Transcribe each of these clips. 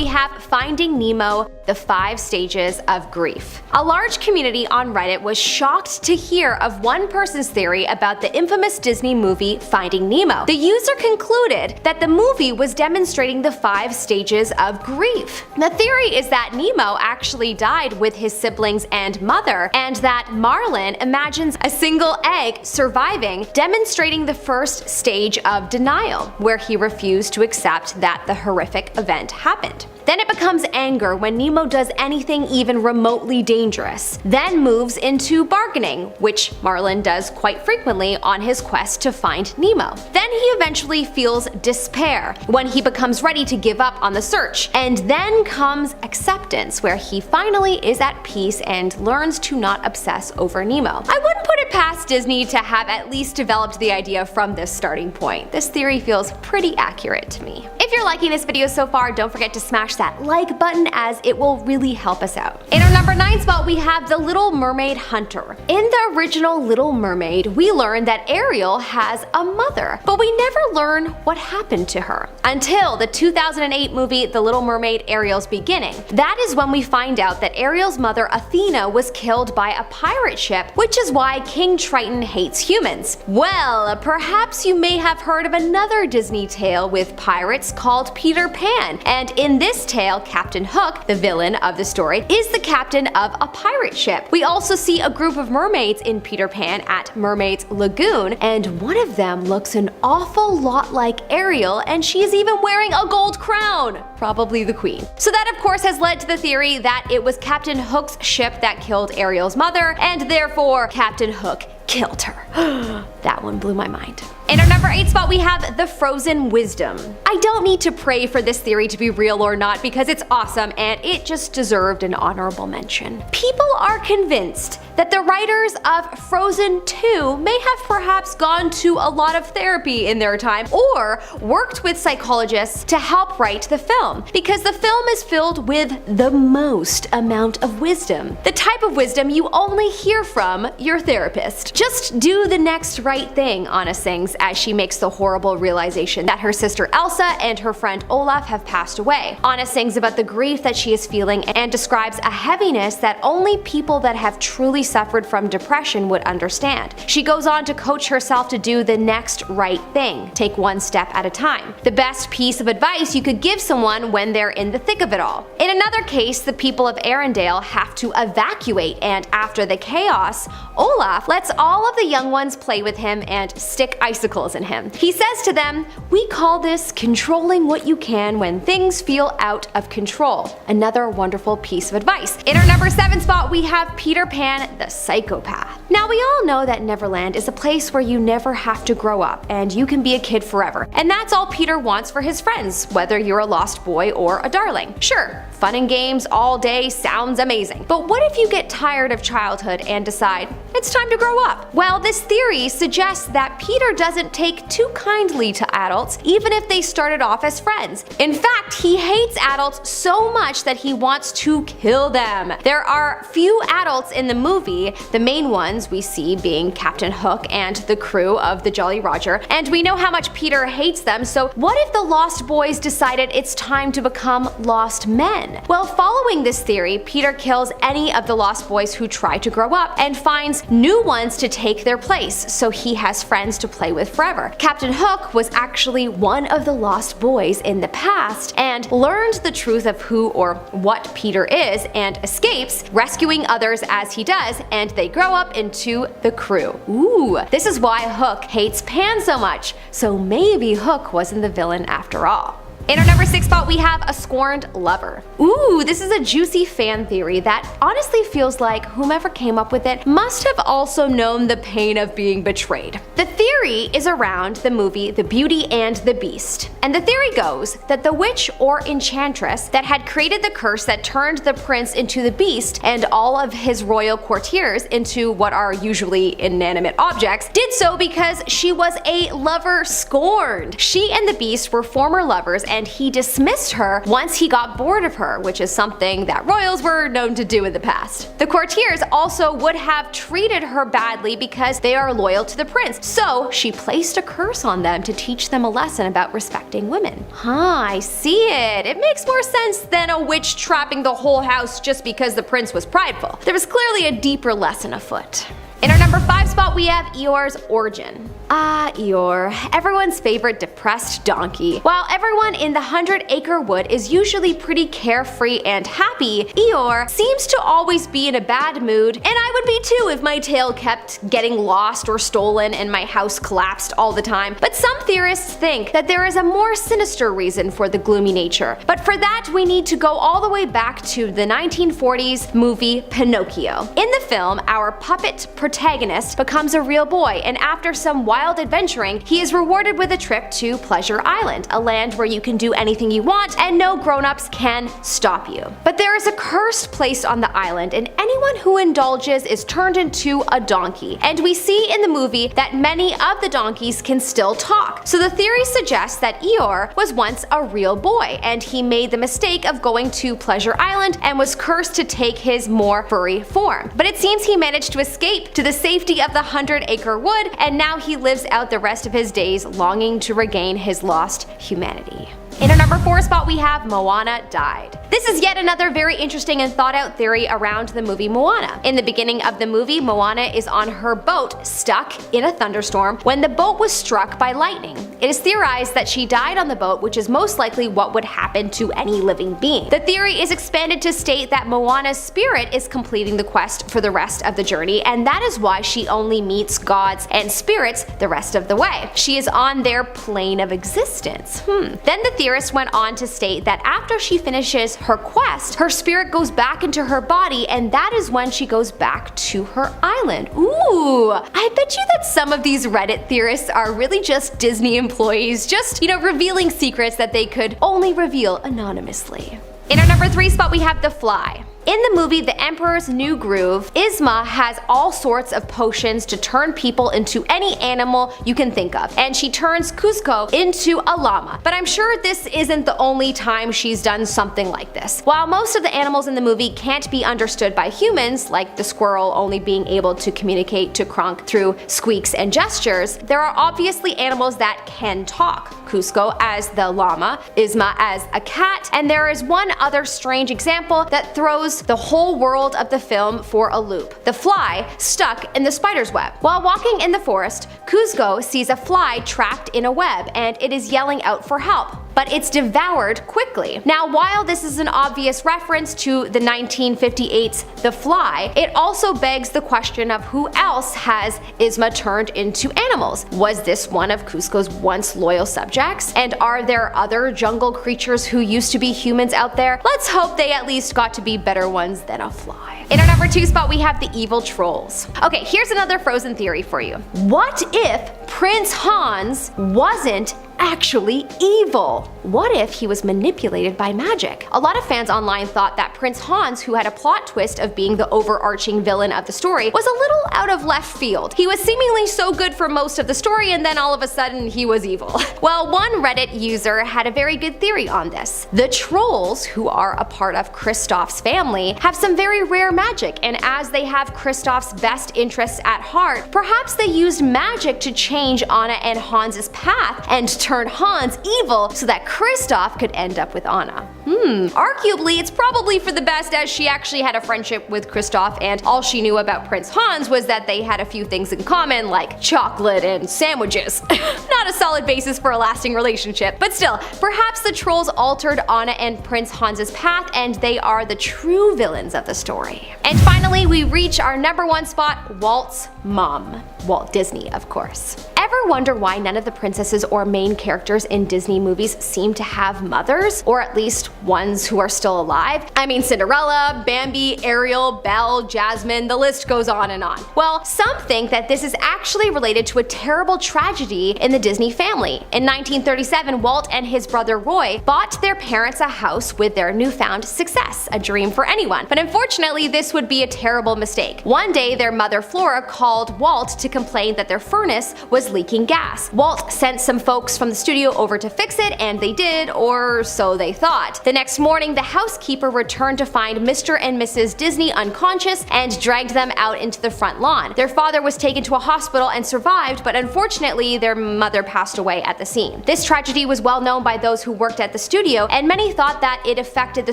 we have Finding Nemo, the 5 Stages of Grief. A large community on Reddit was shocked to hear of one person's theory about the infamous Disney movie Finding Nemo. The user concluded that the movie was demonstrating the 5 stages of grief. The theory is that Nemo actually died with his siblings and mother, and that Marlin imagines a single egg surviving, demonstrating the first stage of denial, where he refused to accept that the horrific event happened. Then it becomes anger when Nemo does anything even remotely dangerous. Then moves into bargaining, which Marlin does quite frequently on his quest to find Nemo. Then he eventually feels despair when he becomes ready to give up on the search. And then comes acceptance, where he finally is at peace and learns to not obsess over Nemo. I wouldn't put it past Disney to have at least developed the idea from this starting point. This theory feels pretty accurate to me. If you're liking this video so far, don't forget to smash that like button, as it will really help us out. In our number 9 spot, we have the Little Mermaid Hunter. In the original Little Mermaid, we learn that Ariel has a mother, but we never learn what happened to her until the 2008 movie The Little Mermaid: Ariel's Beginning. That is when we find out that Ariel's mother Athena was killed by a pirate ship, which is why King Triton hates humans. Well, perhaps you may have heard of another Disney tale with pirates called Peter Pan, and in this tale, Captain Hook, the villain of the story, is the captain of a pirate ship. We also see a group of mermaids in Peter Pan at Mermaid's Lagoon, and one of them looks an awful lot like Ariel, and she is even wearing a gold crown! Probably the queen. So that of course has led to the theory that it was Captain Hook's ship that killed Ariel's mother, and therefore Captain Hook killed her. That one blew my mind. In our number 8 spot, we have the Frozen Wisdom. I don't need to pray for this theory to be real or not, because it's awesome and it just deserved an honorable mention. People are convinced that the writers of Frozen 2 may have perhaps gone to a lot of therapy in their time, or worked with psychologists to help write the film, because the film is filled with the most amount of wisdom. The type of wisdom you only hear from your therapist. Just do the next right thing, Anna sings as she makes the horrible realization that her sister Elsa and her friend Olaf have passed away. Anna sings about the grief that she is feeling and describes a heaviness that only people that have truly suffered from depression would understand. She goes on to coach herself to do the next right thing, take one step at a time. The best piece of advice you could give someone when they're in the thick of it all. In another case, the people of Arendelle have to evacuate, and after the chaos, Olaf lets all of the young ones play with him and stick icicles in him. He says to them, "We call this controlling what you can when things feel out of control." Another wonderful piece of advice. In our number 7 spot, we have Peter Pan, the Psychopath. Now we all know that Neverland is a place where you never have to grow up and you can be a kid forever. And that's all Peter wants for his friends, whether you're a lost boy or a darling. Sure, fun and games all day sounds amazing. But what if you get tired of childhood and decide it's time to grow up? Well, this theory suggests that Peter doesn't take too kindly to adults, even if they started off as friends. In fact, he hates adults so much that he wants to kill them. There are few adults in the movie, the main ones we see being Captain Hook and the crew of the Jolly Roger, and we know how much Peter hates them, so what if the Lost Boys decided it's time to become lost men? Well, following this theory, Peter kills any of the Lost Boys who try to grow up and finds new ones to take their place, so he has friends to play with forever. Captain Hook was actually one of the Lost Boys in the past and learned the truth of who or what Peter is and escapes, rescuing others as he does, and they grow up into the crew. Ooh, this is why Hook hates Pan so much, so maybe Hook wasn't the villain after all. In our number 6 spot, we have a scorned lover. Ooh, this is a juicy fan theory that honestly feels like whomever came up with it must have also known the pain of being betrayed. The theory is around the movie The Beauty and the Beast, and the theory goes that the witch or enchantress that had created the curse that turned the prince into the beast and all of his royal courtiers into what are usually inanimate objects did so because she was a lover scorned. She and the beast were former lovers, and he dismissed her once he got bored of her, which is something that royals were known to do in the past. The courtiers also would have treated her badly because they are loyal to the prince, so So she placed a curse on them to teach them a lesson about respecting women. I see it. It makes more sense than a witch trapping the whole house just because the prince was prideful. There was clearly a deeper lesson afoot. In our number 5 spot, we have Eeyore's origin. Eeyore, everyone's favorite depressed donkey. While everyone in the 100-acre wood is usually pretty carefree and happy, Eeyore seems to always be in a bad mood, and I would be too if my tail kept getting lost or stolen and my house collapsed all the time. But some theorists think that there is a more sinister reason for the gloomy nature. But for that, we need to go all the way back to the 1940s movie Pinocchio. In the film, our puppet protagonist becomes a real boy, and after some wild adventuring, he is rewarded with a trip to Pleasure Island, a land where you can do anything you want and no grown-ups can stop you. But there is a curse placed on the island, and anyone who indulges is turned into a donkey. And we see in the movie that many of the donkeys can still talk. So the theory suggests that Eeyore was once a real boy, and he made the mistake of going to Pleasure Island and was cursed to take his more furry form. But it seems he managed to escape to the safety of the 100-acre wood, and now he lives out the rest of his days longing to regain his lost humanity. In our number 4 spot, we have Moana died. This is yet another very interesting and thought out theory around the movie Moana. In the beginning of the movie, Moana is on her boat stuck in a thunderstorm when the boat was struck by lightning. It is theorized that she died on the boat, which is most likely what would happen to any living being. The theory is expanded to state that Moana's spirit is completing the quest for the rest of the journey, and that is why she only meets gods and spirits the rest of the way. She is on their plane of existence. Then the theorist went on to state that after she finishes her quest, her spirit goes back into her body, and that is when she goes back to her island. Ooh, I bet you that some of these Reddit theorists are really just Disney employees, just, revealing secrets that they could only reveal anonymously. In our number 3 spot, we have The Fly. In the movie The Emperor's New Groove, Yzma has all sorts of potions to turn people into any animal you can think of, and she turns Kuzco into a llama. But I'm sure this isn't the only time she's done something like this. While most of the animals in the movie can't be understood by humans, like the squirrel only being able to communicate to Kronk through squeaks and gestures, there are obviously animals that can talk. Kuzco as the llama, Yzma as a cat, and there is one other strange example that throws the whole world of the film for a loop. The fly stuck in the spider's web. While walking in the forest, Kuzco sees a fly trapped in a web, and it is yelling out for help. But it's devoured quickly. Now, while this is an obvious reference to the 1958's The Fly, it also begs the question of who else has Yzma turned into animals. Was this one of Kuzco's once loyal subjects? And are there other jungle creatures who used to be humans out there? Let's hope they at least got to be better ones than a fly. In our number 2 spot, we have the evil trolls. Okay, here's another Frozen theory for you. What if Prince Hans wasn't actually evil? What if he was manipulated by magic? A lot of fans online thought that Prince Hans, who had a plot twist of being the overarching villain of the story, was a little out of left field. He was seemingly so good for most of the story, and then all of a sudden he was evil. Well, one Reddit user had a very good theory on this. The trolls, who are a part of Kristoff's family, have some very rare magic, and as they have Kristoff's best interests at heart, perhaps they used magic to change Anna and Hans's path and turn Hans evil so that Kristoff could end up with Anna. Arguably, it's probably for the best, as she actually had a friendship with Kristoff, and all she knew about Prince Hans was that they had a few things in common, like chocolate and sandwiches. Not a solid basis for a lasting relationship, but still, perhaps the trolls altered Anna and Prince Hans's path, and they are the true villains of the story. And finally, we reach our number 1 spot, Walt's mom. Walt Disney, of course. Ever wonder why none of the princesses or main characters in Disney movies seem to have mothers, or at least ones who are still alive? I mean, Cinderella, Bambi, Ariel, Belle, Jasmine, the list goes on and on. Well, some think that this is actually related to a terrible tragedy in the Disney family. In 1937, Walt and his brother Roy bought their parents a house with their newfound success, a dream for anyone. But unfortunately, this would be a terrible mistake. One day, their mother Flora called Walt to complain that their furnace was leaking gas. Walt sent some folks from the studio over to fix it, and they did, or so they thought. The next morning, the housekeeper returned to find Mr. and Mrs. Disney unconscious and dragged them out into the front lawn. Their father was taken to a hospital and survived, but unfortunately their mother passed away at the scene. This tragedy was well known by those who worked at the studio, and many thought that it affected the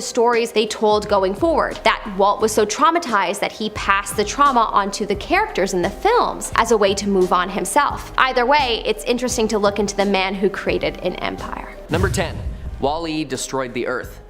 stories they told going forward, that Walt was so traumatized that he passed the trauma onto the characters in the films as a way to move on himself. Either way, it's interesting to look into the man who created an empire. Number 10. WALL-E destroyed the Earth.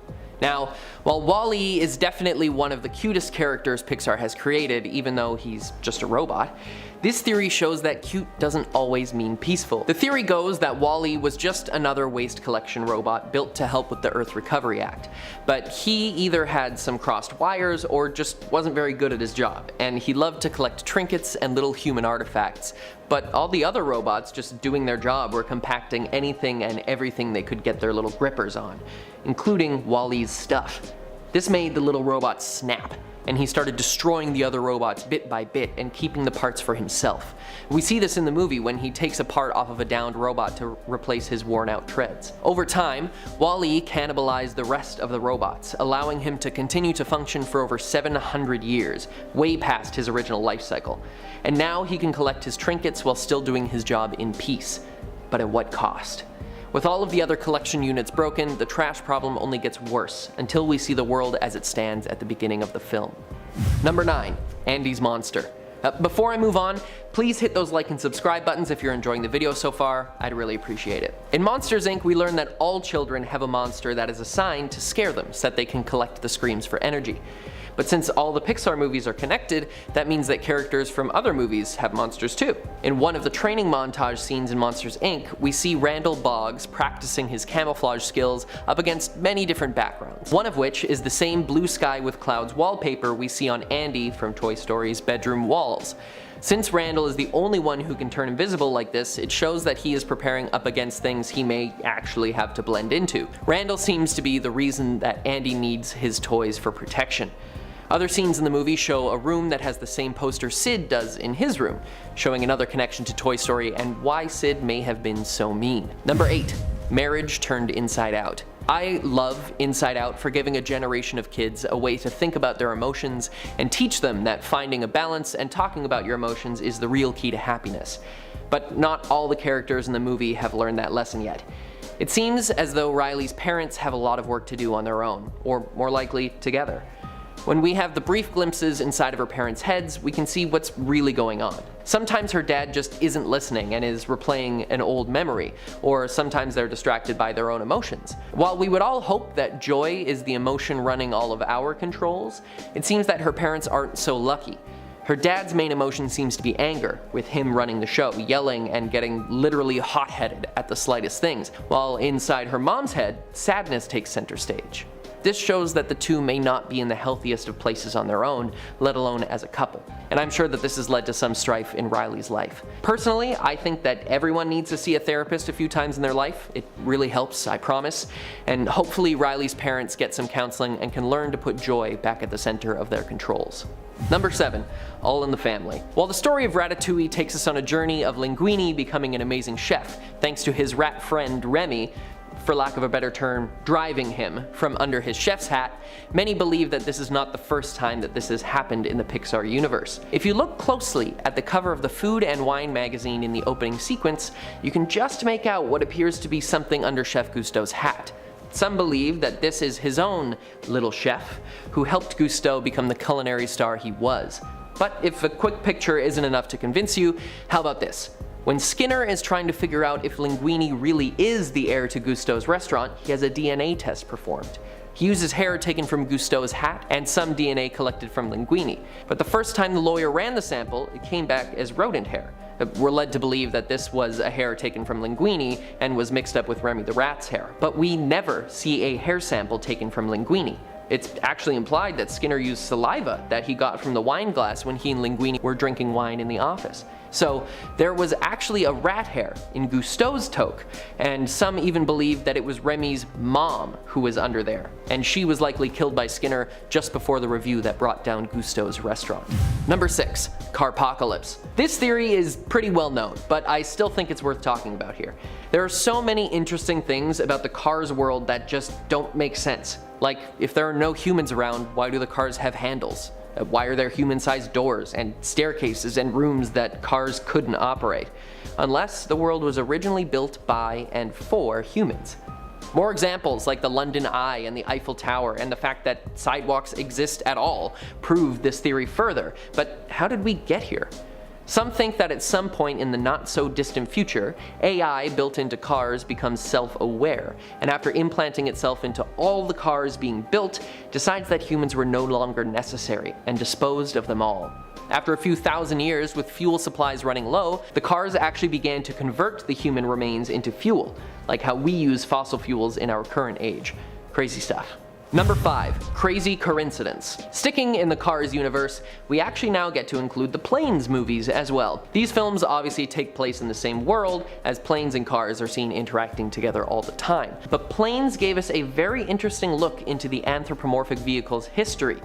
Now, while WALL-E is definitely one of the cutest characters Pixar has created, even though he's just a robot, this theory shows that cute doesn't always mean peaceful. The theory goes that WALL-E was just another waste collection robot built to help with the Earth Recovery Act, but he either had some crossed wires or just wasn't very good at his job, and he loved to collect trinkets and little human artifacts. But all the other robots just doing their job were compacting anything and everything they could get their little grippers on, including WALL-E's stuff. This made the little robot snap, and he started destroying the other robots bit by bit and keeping the parts for himself. We see this in the movie when he takes a part off of a downed robot to replace his worn out treads. Over time, WALL-E cannibalized the rest of the robots, allowing him to continue to function for over 700 years, way past his original life cycle. And now he can collect his trinkets while still doing his job in peace. But at what cost? With all of the other collection units broken, the trash problem only gets worse until we see the world as it stands at the beginning of the film. Number 9. Andy's Monster. Before I move on, please hit those like and subscribe buttons if you're enjoying the video so far. I'd really appreciate it. In Monsters Inc., we learn that all children have a monster that is assigned to scare them so that they can collect the screams for energy. But since all the Pixar movies are connected, that means that characters from other movies have monsters too. In one of the training montage scenes in Monsters Inc., we see Randall Boggs practicing his camouflage skills up against many different backgrounds, one of which is the same blue sky with clouds wallpaper we see on Andy from Toy Story's bedroom walls. Since Randall is the only one who can turn invisible like this, it shows that he is preparing up against things he may actually have to blend into. Randall seems to be the reason that Andy needs his toys for protection. Other scenes in the movie show a room that has the same poster Sid does in his room, showing another connection to Toy Story and why Sid may have been so mean. Number 8. Marriage turned inside out. I love Inside Out for giving a generation of kids a way to think about their emotions and teach them that finding a balance and talking about your emotions is the real key to happiness. But not all the characters in the movie have learned that lesson yet. It seems as though Riley's parents have a lot of work to do on their own, or more likely, together. When we have the brief glimpses inside of her parents' heads, we can see what's really going on. Sometimes her dad just isn't listening and is replaying an old memory, or sometimes they're distracted by their own emotions. While we would all hope that joy is the emotion running all of our controls, it seems that her parents aren't so lucky. Her dad's main emotion seems to be anger, with him running the show, yelling and getting literally hot-headed at the slightest things, while inside her mom's head, sadness takes center stage. This shows that the two may not be in the healthiest of places on their own, let alone as a couple. And I'm sure that this has led to some strife in Riley's life. Personally, I think that everyone needs to see a therapist a few times in their life. It really helps, I promise. And hopefully Riley's parents get some counseling and can learn to put joy back at the center of their controls. Number 7. All in the Family. While the story of Ratatouille takes us on a journey of Linguini becoming an amazing chef, thanks to his rat friend Remy, for lack of a better term, driving him from under his chef's hat, many believe that this is not the first time that this has happened in the Pixar universe. If you look closely at the cover of the Food and Wine magazine in the opening sequence, you can just make out what appears to be something under Chef Gusteau's hat. Some believe that this is his own little chef, who helped Gusteau become the culinary star he was. But if a quick picture isn't enough to convince you, how about this? When Skinner is trying to figure out if Linguini really is the heir to Gusteau's restaurant, he has a DNA test performed. He uses hair taken from Gusteau's hat and some DNA collected from Linguini, but the first time the lawyer ran the sample, it came back as rodent hair. We're led to believe that this was a hair taken from Linguini and was mixed up with Remy the rat's hair, but we never see a hair sample taken from Linguini. It's actually implied that Skinner used saliva that he got from the wine glass when he and Linguini were drinking wine in the office. So there was actually a rat hair in Gusteau's toque, and some even believe that it was Remy's mom who was under there, and she was likely killed by Skinner just before the review that brought down Gusteau's restaurant. Number 6. CARPOCALYPSE. This theory is pretty well known, but I still think it's worth talking about here. There are so many interesting things about the Cars world that just don't make sense. Like, if there are no humans around, why do the cars have handles? Why are there human-sized doors and staircases and rooms that cars couldn't operate? Unless the world was originally built by and for humans. More examples like the London Eye and the Eiffel Tower and the fact that sidewalks exist at all prove this theory further, but how did we get here? Some think that at some point in the not-so-distant future, AI built into cars becomes self-aware, and after implanting itself into all the cars being built, decides that humans were no longer necessary, and disposed of them all. After a few thousand years, with fuel supplies running low, the cars actually began to convert the human remains into fuel, like how we use fossil fuels in our current age. Crazy stuff. Number 5. Crazy coincidence. Sticking in the Cars universe, we actually now get to include the Planes movies as well. These films obviously take place in the same world, as planes and cars are seen interacting together all the time. But Planes gave us a very interesting look into the anthropomorphic vehicle's history.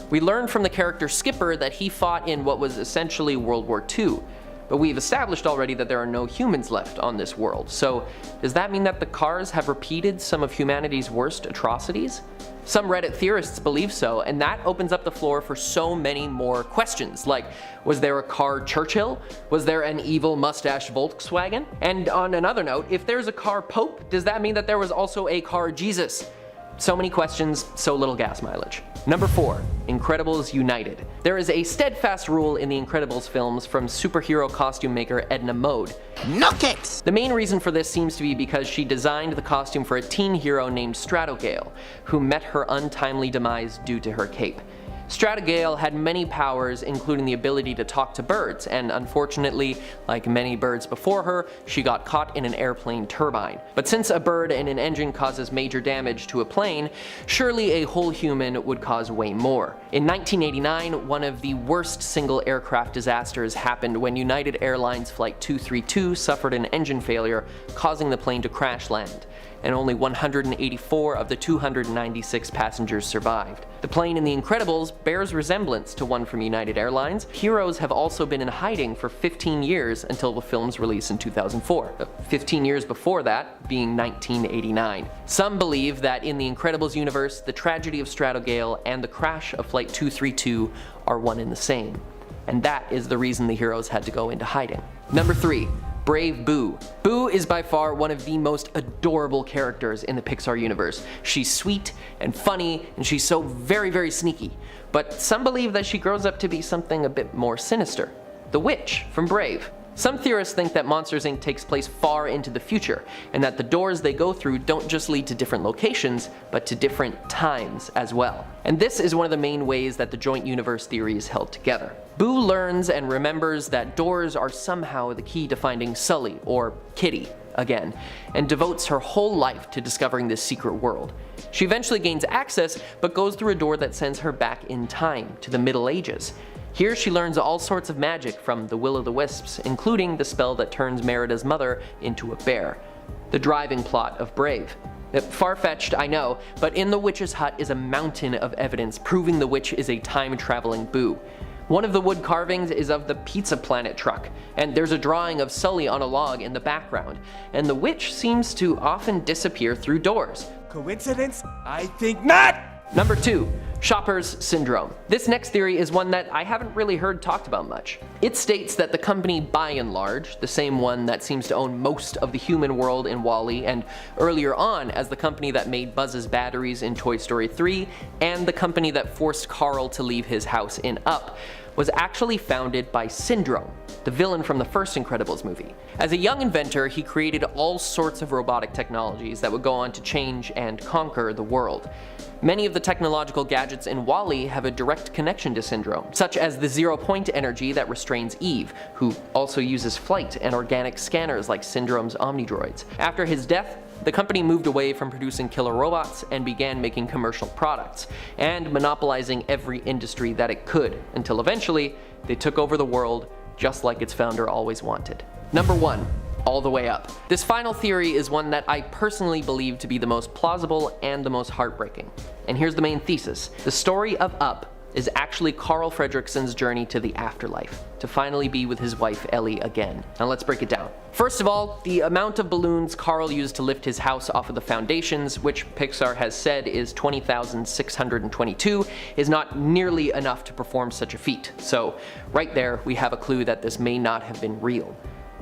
We learned from the character Skipper that he fought in what was essentially World War II. But we've established already that there are no humans left on this world, so does that mean that the cars have repeated some of humanity's worst atrocities? Some Reddit theorists believe so, and that opens up the floor for so many more questions, like, was there a car Churchill? Was there an evil mustache Volkswagen? And on another note, if there's a car Pope, does that mean that there was also a car Jesus? So many questions, so little gas mileage. Number 4. Incredibles United. There is a steadfast rule in the Incredibles films from superhero costume maker Edna Mode. No kicks! The main reason for this seems to be because she designed the costume for a teen hero named Stratogale, who met her untimely demise due to her cape. Stratogale had many powers, including the ability to talk to birds, and unfortunately, like many birds before her, she got caught in an airplane turbine. But since a bird in an engine causes major damage to a plane, surely a whole human would cause way more. In 1989, one of the worst single aircraft disasters happened when United Airlines Flight 232 suffered an engine failure, causing the plane to crash land, and only 184 of the 296 passengers survived. The plane in The Incredibles bears resemblance to one from United Airlines. Heroes have also been in hiding for 15 years until the film's release in 2004. 15 years before that being 1989. Some believe that in the Incredibles universe, the tragedy of Stratogale and the crash of Flight 232 are one and the same. And that is the reason the heroes had to go into hiding. Number 3. Brave Boo. Boo is by far one of the most adorable characters in the Pixar universe. She's sweet and funny, and she's so very, very sneaky. But some believe that she grows up to be something a bit more sinister. The Witch from Brave. Some theorists think that Monsters, Inc. takes place far into the future, and that the doors they go through don't just lead to different locations, but to different times as well. And this is one of the main ways that the joint universe theory is held together. Boo learns and remembers that doors are somehow the key to finding Sully, or Kitty, again, and devotes her whole life to discovering this secret world. She eventually gains access, but goes through a door that sends her back in time, to the Middle Ages. Here she learns all sorts of magic from the Will-O'-the-Wisps, including the spell that turns Merida's mother into a bear. The driving plot of Brave. Far-fetched, I know, but in the witch's hut is a mountain of evidence proving the witch is a time-traveling Boo. One of the wood carvings is of the Pizza Planet truck, and there's a drawing of Sully on a log in the background, and the witch seems to often disappear through doors. Coincidence? I think not! Number 2. Shopper's Syndrome. This next theory is one that I haven't really heard talked about much. It states that the company By and Large, the same one that seems to own most of the human world in WALL-E, and earlier on as the company that made Buzz's batteries in Toy Story 3, and the company that forced Carl to leave his house in Up, was actually founded by Syndrome, the villain from the first Incredibles movie. As a young inventor, he created all sorts of robotic technologies that would go on to change and conquer the world. Many of the technological gadgets in WALL-E have a direct connection to Syndrome, such as the zero-point energy that restrains Eve, who also uses flight and organic scanners like Syndrome's Omnidroids. After his death, the company moved away from producing killer robots and began making commercial products, and monopolizing every industry that it could, until eventually they took over the world just like its founder always wanted. Number 1. All the way up. This final theory is one that I personally believe to be the most plausible and the most heartbreaking. And here's the main thesis. The story of Up is actually Carl Fredricksen's journey to the afterlife, to finally be with his wife Ellie again. Now let's break it down. First of all, the amount of balloons Carl used to lift his house off of the foundations, which Pixar has said is 20,622, is not nearly enough to perform such a feat. So right there, we have a clue that this may not have been real.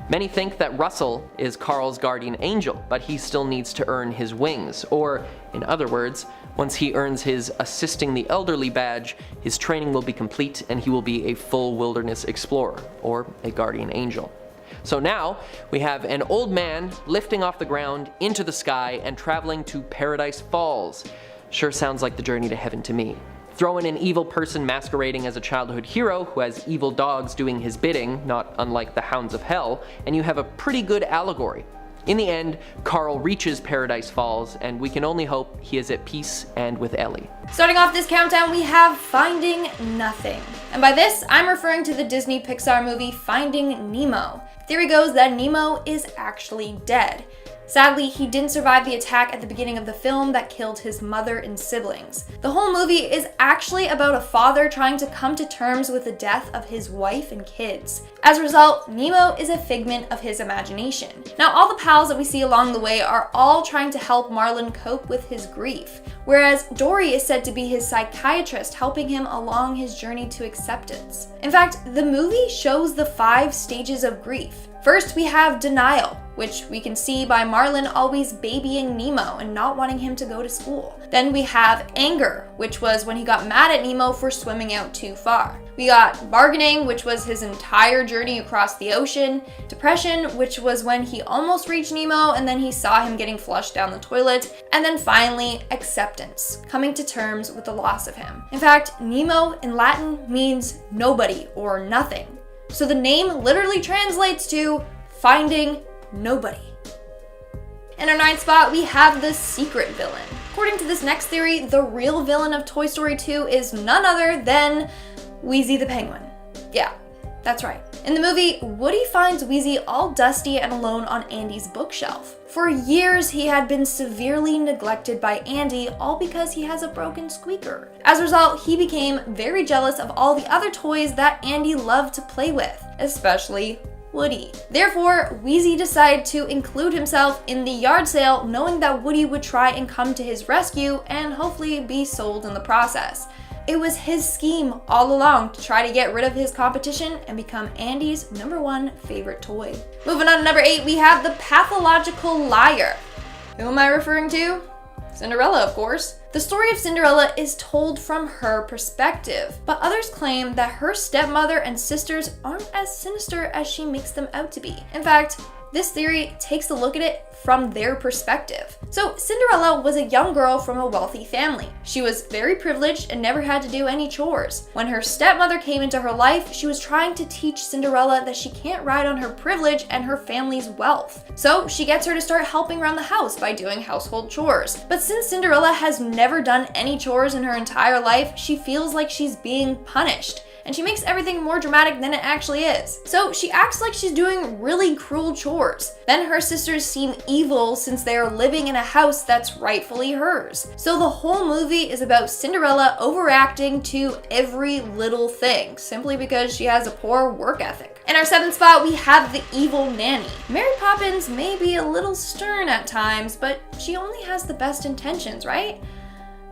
Many think that Russell is Carl's guardian angel, but he still needs to earn his wings, or, in other words, once he earns his Assisting the Elderly badge, his training will be complete and he will be a full wilderness explorer, or a guardian angel. So now, we have an old man lifting off the ground into the sky and traveling to Paradise Falls. Sure sounds like the journey to heaven to me. Throw in an evil person masquerading as a childhood hero who has evil dogs doing his bidding, not unlike the Hounds of Hell, and you have a pretty good allegory. In the end, Carl reaches Paradise Falls, and we can only hope he is at peace and with Ellie. Starting off this countdown, we have Finding Nothing. And by this, I'm referring to the Disney Pixar movie Finding Nemo. Theory goes that Nemo is actually dead. Sadly, he didn't survive the attack at the beginning of the film that killed his mother and siblings. The whole movie is actually about a father trying to come to terms with the death of his wife and kids. As a result, Nemo is a figment of his imagination. Now, all the pals that we see along the way are all trying to help Marlin cope with his grief, whereas Dory is said to be his psychiatrist helping him along his journey to acceptance. In fact, the movie shows the 5 stages of grief. First, we have denial, which we can see by Marlin always babying Nemo and not wanting him to go to school. Then we have anger, which was when he got mad at Nemo for swimming out too far. We got bargaining, which was his entire journey across the ocean. Depression, which was when he almost reached Nemo and then he saw him getting flushed down the toilet. And then finally, acceptance, coming to terms with the loss of him. In fact, Nemo in Latin means nobody or nothing. So the name literally translates to finding nobody. In our 9th spot, we have the secret villain. According to this next theory, the real villain of Toy Story 2 is none other than Wheezy the Penguin. Yeah, that's right. In the movie, Woody finds Wheezy all dusty and alone on Andy's bookshelf. For years, he had been severely neglected by Andy, all because he has a broken squeaker. As a result, he became very jealous of all the other toys that Andy loved to play with, especially Woody. Therefore, Wheezy decided to include himself in the yard sale, knowing that Woody would try and come to his rescue and hopefully be sold in the process. It was his scheme all along to try to get rid of his competition and become Andy's #1 favorite toy. Moving on to number 8, we have the pathological liar. Who am I referring to? Cinderella, of course. The story of Cinderella is told from her perspective, but others claim that her stepmother and sisters aren't as sinister as she makes them out to be. In fact, this theory takes a look at it from their perspective. So Cinderella was a young girl from a wealthy family. She was very privileged and never had to do any chores. When her stepmother came into her life, she was trying to teach Cinderella that she can't ride on her privilege and her family's wealth. So she gets her to start helping around the house by doing household chores. But since Cinderella has never done any chores in her entire life, she feels like she's being punished. And she makes everything more dramatic than it actually is. So she acts like she's doing really cruel chores. Then her sisters seem evil since they are living in a house that's rightfully hers. So the whole movie is about Cinderella overreacting to every little thing, simply because she has a poor work ethic. In our 7th spot, we have the evil nanny. Mary Poppins may be a little stern at times, but she only has the best intentions, right?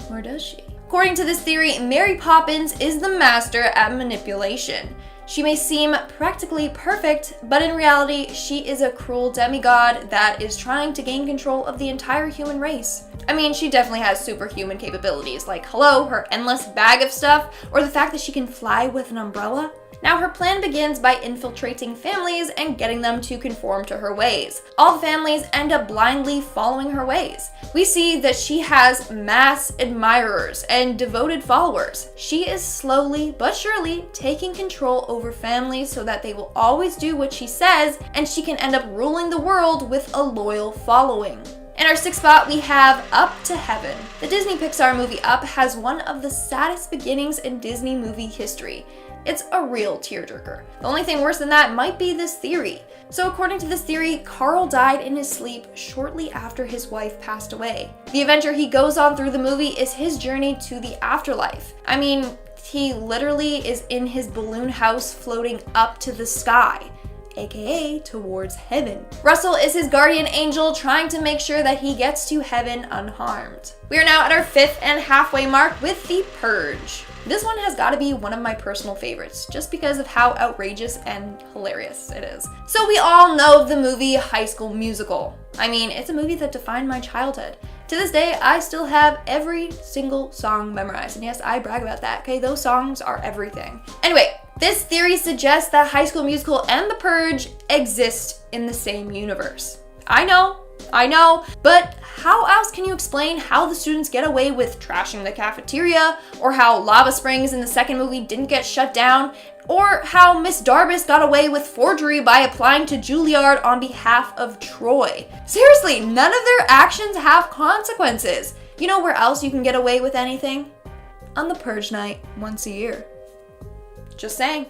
Or does she? According to this theory, Mary Poppins is the master at manipulation. She may seem practically perfect, but in reality, she is a cruel demigod that is trying to gain control of the entire human race. I mean, she definitely has superhuman capabilities, like, hello, her endless bag of stuff, or the fact that she can fly with an umbrella. Now, her plan begins by infiltrating families and getting them to conform to her ways. All the families end up blindly following her ways. We see that she has mass admirers and devoted followers. She is slowly but surely taking control over families so that they will always do what she says, and she can end up ruling the world with a loyal following. In our 6th spot, we have Up to Heaven. The Disney Pixar movie Up has one of the saddest beginnings in Disney movie history. It's a real tearjerker. The only thing worse than that might be this theory. So according to this theory, Carl died in his sleep shortly after his wife passed away. The adventure he goes on through the movie is his journey to the afterlife. I mean, he literally is in his balloon house floating up to the sky, aka towards heaven. Russell is his guardian angel trying to make sure that he gets to heaven unharmed. We are now at our 5th and halfway mark with The Purge. This one has got to be one of my personal favorites, just because of how outrageous and hilarious it is. So we all know the movie High School Musical. I mean, it's a movie that defined my childhood. To this day, I still have every single song memorized, and yes, I brag about that, okay? Those songs are everything. Anyway, this theory suggests that High School Musical and The Purge exist in the same universe. I know, but how else can you explain how the students get away with trashing the cafeteria, or how Lava Springs in the second movie didn't get shut down, or how Miss Darbus got away with forgery by applying to Juilliard on behalf of Troy? Seriously, none of their actions have consequences. You know where else you can get away with anything? On the Purge night once a year. Just saying.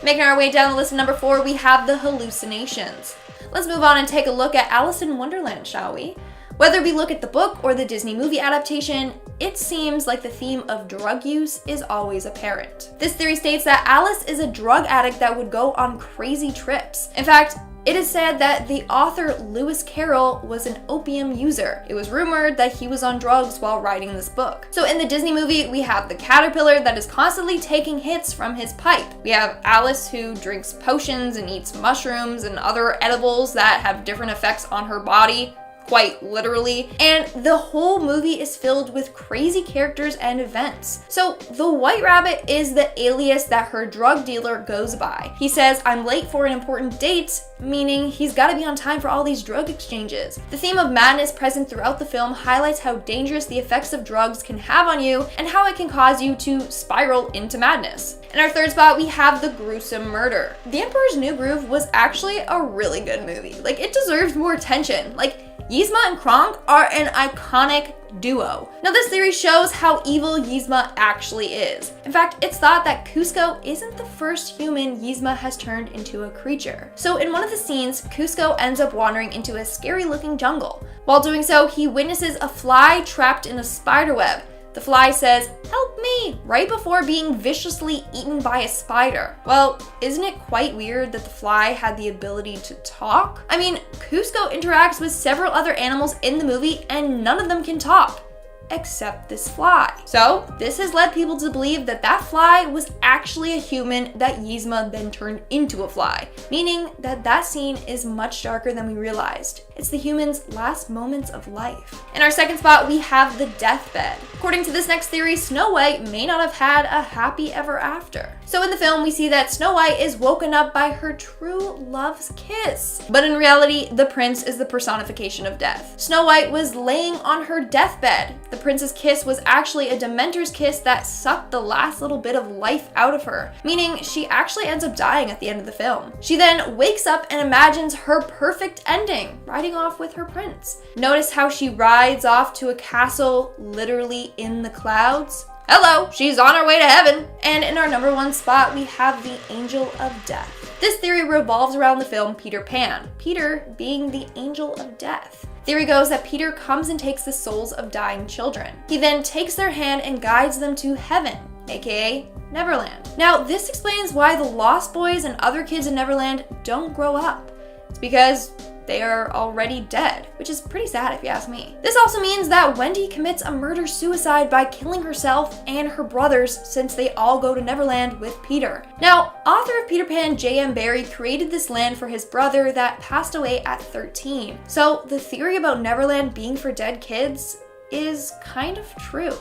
Making our way down the list at number 4, we have the hallucinations. Let's move on and take a look at Alice in Wonderland, shall we? Whether we look at the book or the Disney movie adaptation, it seems like the theme of drug use is always apparent. This theory states that Alice is a drug addict that would go on crazy trips. In fact, it is said that the author Lewis Carroll was an opium user. It was rumored that he was on drugs while writing this book. So in the Disney movie, we have the caterpillar that is constantly taking hits from his pipe. We have Alice who drinks potions and eats mushrooms and other edibles that have different effects on her body, quite literally, and the whole movie is filled with crazy characters and events. So the White Rabbit is the alias that her drug dealer goes by. He says, "I'm late for an important date," meaning he's got to be on time for all these drug exchanges. The theme of madness present throughout the film highlights how dangerous the effects of drugs can have on you and how it can cause you to spiral into madness. In our 3rd spot, we have The Gruesome Murder. The Emperor's New Groove was actually a really good movie. Like, it deserves more attention. Like, Yzma and Kronk are an iconic duo. Now this theory shows how evil Yzma actually is. In fact, it's thought that Cusco isn't the first human Yzma has turned into a creature. So in one of the scenes, Cusco ends up wandering into a scary looking jungle. While doing so, he witnesses a fly trapped in a spider web. The fly says, "Help me," right before being viciously eaten by a spider. Well, isn't it quite weird that the fly had the ability to talk? I mean, Cusco interacts with several other animals in the movie and none of them can talk, except this fly. So this has led people to believe that that fly was actually a human that Yzma then turned into a fly, meaning that that scene is much darker than we realized. It's the human's last moments of life. In our 2nd spot, we have the deathbed. According to this next theory, Snow White may not have had a happy ever after. So in the film, we see that Snow White is woken up by her true love's kiss. But in reality, the prince is the personification of death. Snow White was laying on her deathbed. The prince's kiss was actually a Dementor's kiss that sucked the last little bit of life out of her, meaning she actually ends up dying at the end of the film. She then wakes up and imagines her perfect ending, riding off with her prince. Notice how she rides off to a castle literally in the clouds? Hello, she's on her way to heaven. And in our number 1 spot, we have the Angel of Death. This theory revolves around the film Peter Pan, Peter being the angel of death. Theory goes that Peter comes and takes the souls of dying children. He then takes their hand and guides them to heaven, aka Neverland. Now, this explains why the Lost Boys and other kids in Neverland don't grow up. It's because they are already dead, which is pretty sad if you ask me. This also means that Wendy commits a murder-suicide by killing herself and her brothers since they all go to Neverland with Peter. Now, author of Peter Pan, J.M. Barrie, created this land for his brother that passed away at 13. So the theory about Neverland being for dead kids is kind of true.